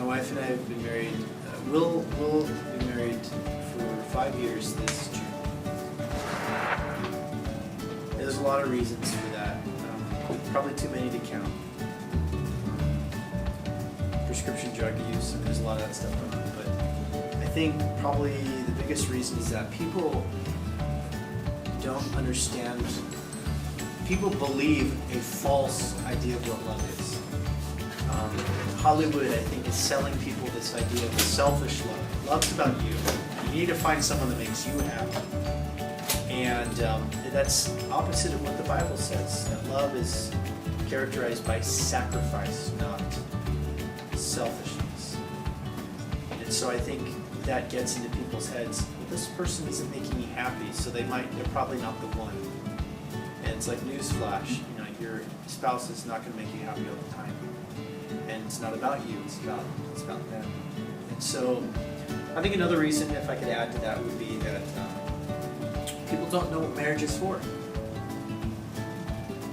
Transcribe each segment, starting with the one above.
wife and I have been married, we'll be married for 5 years this June. There's a lot of reasons for that, probably too many to count. Prescription drug use, and there's a lot of that stuff going on, but I think probably the biggest reason is that people don't understand, people believe a false idea of what love is. Hollywood, I think, is selling people this idea of selfish love. Love's about you. You need to find someone that makes you happy. And that's opposite of what the Bible says. That love is characterized by sacrifice, not selfishness. And so I think that gets into people's heads, well, this person isn't making me happy, so they're probably not the one. And it's like newsflash, your spouse is not going to make you happy all the time. And it's not about you, it's about them. And so I think another reason, if I could add to that, would be that people don't know what marriage is for.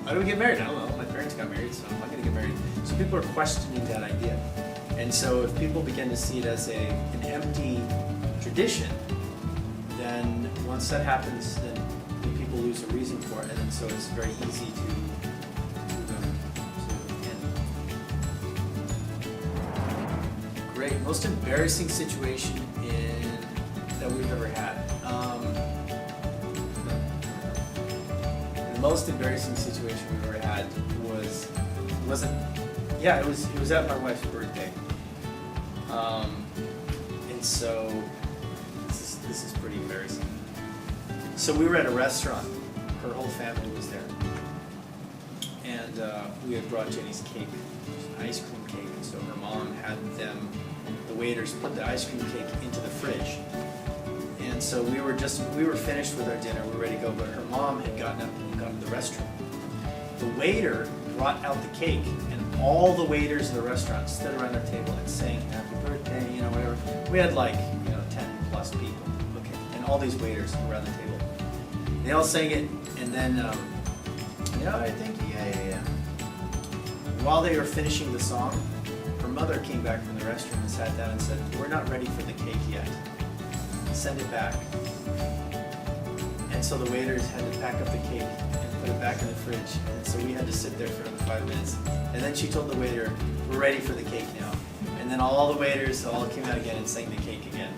Why do we get married? I don't know. My parents got married, so I'm not going to get married. So people are questioning that idea. And so if people begin to see it as an empty tradition, then once that happens, then people lose a reason for it. And so it's very easy to end. Great. Most embarrassing situation that we've ever had. The most embarrassing situation we've ever had it was at my wife's birthday. And so this is pretty embarrassing. So we were at a restaurant. Her whole family was there. And we had brought Jenny's cake, an ice cream cake. And so her mom had the waiters put the ice cream cake into the fridge. And so we were finished with our dinner, we were ready to go, but her mom had gotten up and gone to the restroom. The waiter brought out the cake, and all the waiters in the restaurant stood around our table and sang happy birthday, whatever. We had 10 plus people, okay, and all these waiters around the table. They all sang it, and then, I think, yeah. While they were finishing the song, her mother came back from the restroom and sat down and said, "We're not ready for the cake yet. Send it back." And so the waiters had to pack up the cake and put it back in the fridge. And so we had to sit there for another 5 minutes. And then she told the waiter, "We're ready for the cake now." And then all the waiters all came out again and sang the cake again.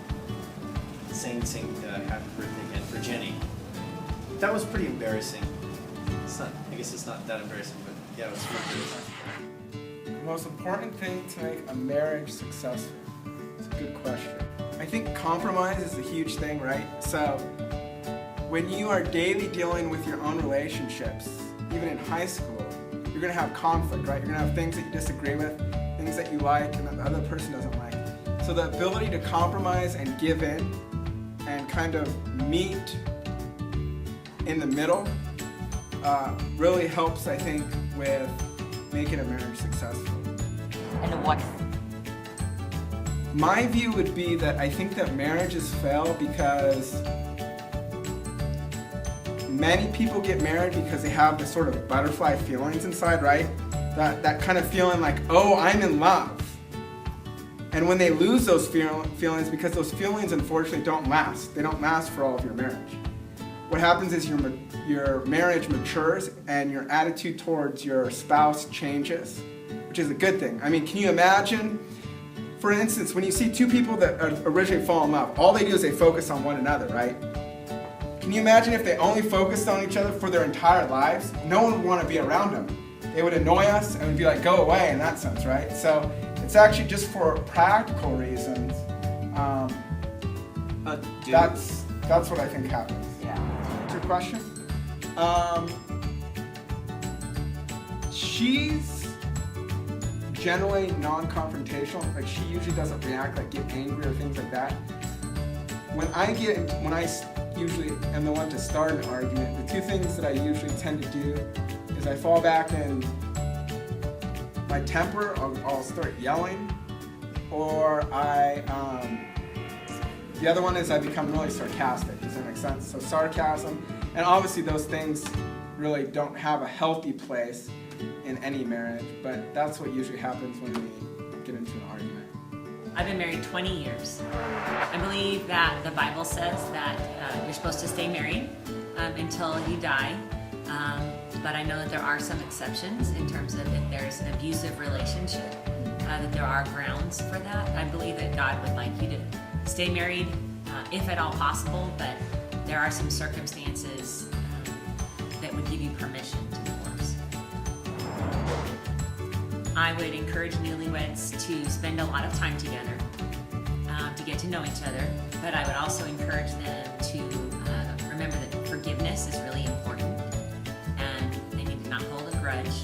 Sang happy birthday again for Jenny. That was pretty embarrassing. I guess it's not that embarrassing, but yeah, it was pretty embarrassing. The most important thing to make a marriage successful? It's a good question. I think compromise is a huge thing, right? So when you are daily dealing with your own relationships, even in high school, you're going to have conflict, right? You're going to have things that you disagree with, things that you like and that the other person doesn't like. So the ability to compromise and give in and kind of meet in the middle really helps, I think, with making a marriage successful. And what? My view would be that I think that marriages fail because many people get married because they have this sort of butterfly feelings inside, right? That kind of feeling like, oh, I'm in love. And when they lose those feelings, because those feelings unfortunately don't last. They don't last for all of your marriage. What happens is your marriage matures and your attitude towards your spouse changes, which is a good thing. I mean, can you imagine, for instance, when you see two people that originally fall in love, all they do is they focus on one another, right? Can you imagine if they only focused on each other for their entire lives? No one would want to be around them. They would annoy us and would be like, go away in that sense, right? So it's actually just for practical reasons. That's what I think happens. Yeah. What's your question? She's generally non-confrontational. Like, she usually doesn't react, like get angry or things like that. When I usually am the one to start an argument, the two things that I usually tend to do is I fall back in my temper, I'll start yelling, or the other one is I become really sarcastic. Does that make sense? So sarcasm, and obviously those things really don't have a healthy place in any marriage, but that's what usually happens when we get into an argument. I've been married 20 years. I believe that the Bible says that you're supposed to stay married until you die. But I know that there are some exceptions in terms of if there's an abusive relationship, that there are grounds for that. I believe that God would like you to stay married if at all possible, but there are some circumstances that would give you permission to divorce. I would encourage newlyweds to spend a lot of time together to get to know each other, but I would also encourage them to remember that forgiveness is really important, and they need to not hold a grudge,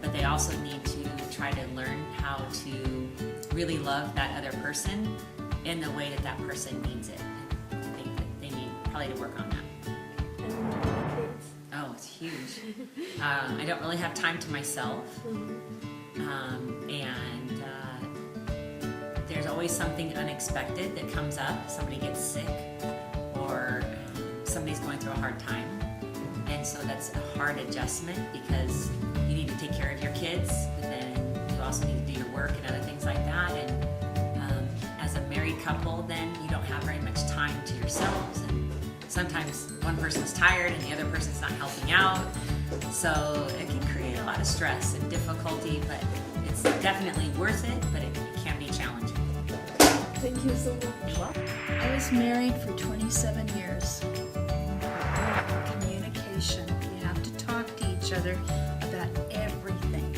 but they also need to try to learn how to really love that other person in the way that that person needs it. I think that they need probably to work on that. Oh, it's huge. I don't really have time to myself, and there's always something unexpected that comes up. Somebody gets sick, or somebody's going through a hard time, and so that's a hard adjustment because you need to take care of your kids, but then you also need to do your work and other things like that. And as a married couple, then you don't have very much time to yourselves, and sometimes one person's tired and the other person's not helping out, so it can create a lot of stress and difficulty, but it's definitely worth it, but it can be challenging. Thank you so much. You're welcome. I was married for 27 years. Communication. You have to talk to each other about everything.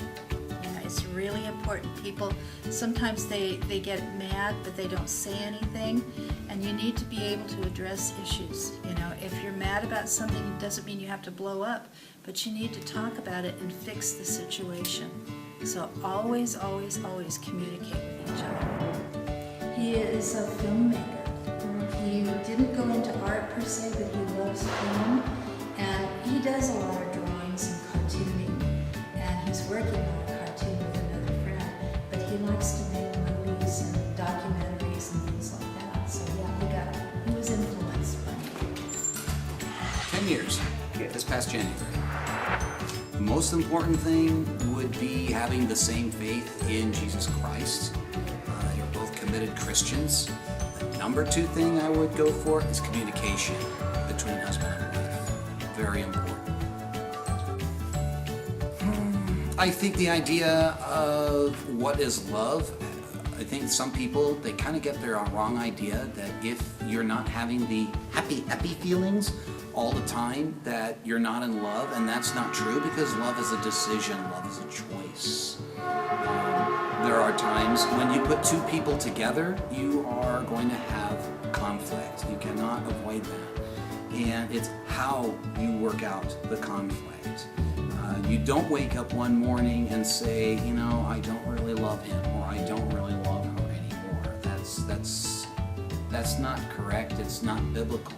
Yeah, it's really important. People, sometimes they get mad, but they don't say anything, and you need to be able to address issues. You know, if you're mad about something, it doesn't mean you have to blow up, but you need to talk about it and fix the situation. So always, always, always communicate with each other. He is a filmmaker. He didn't go into art per se, but he loves film, and he does a lot of drawings and cartooning, and he's working on a cartoon with another friend, but he likes to make movies and documentaries and things like that. So yeah, he was influenced by me. 10 years, this past January. The most important thing would be having the same faith in Jesus Christ. You're both committed Christians. The number 2 thing I would go for is communication between husband and wife. Very important. I think the idea of what is love, I think some people, they kind of get their wrong idea that if you're not having the happy feelings all the time, that you're not in love, and that's not true, because love is a decision, love is a choice. There are times when you put 2 people together, you are going to have conflict. You cannot avoid that. And it's how you work out the conflict. You don't wake up one morning and say, you know, I don't really love him, or I don't really love her anymore. That's not correct. It's not biblical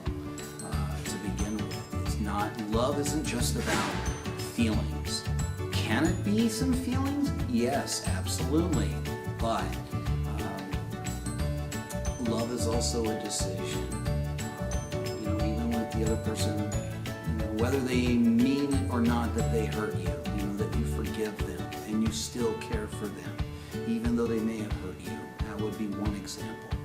to begin with. It's not. Love isn't just about feelings. Can it be some feelings? Yes, absolutely. But love is also a decision. You know, even with the other person, you know, whether they mean it or not that they hurt you, you know, that you forgive them and you still care for them, even though they may have hurt you. That would be one example.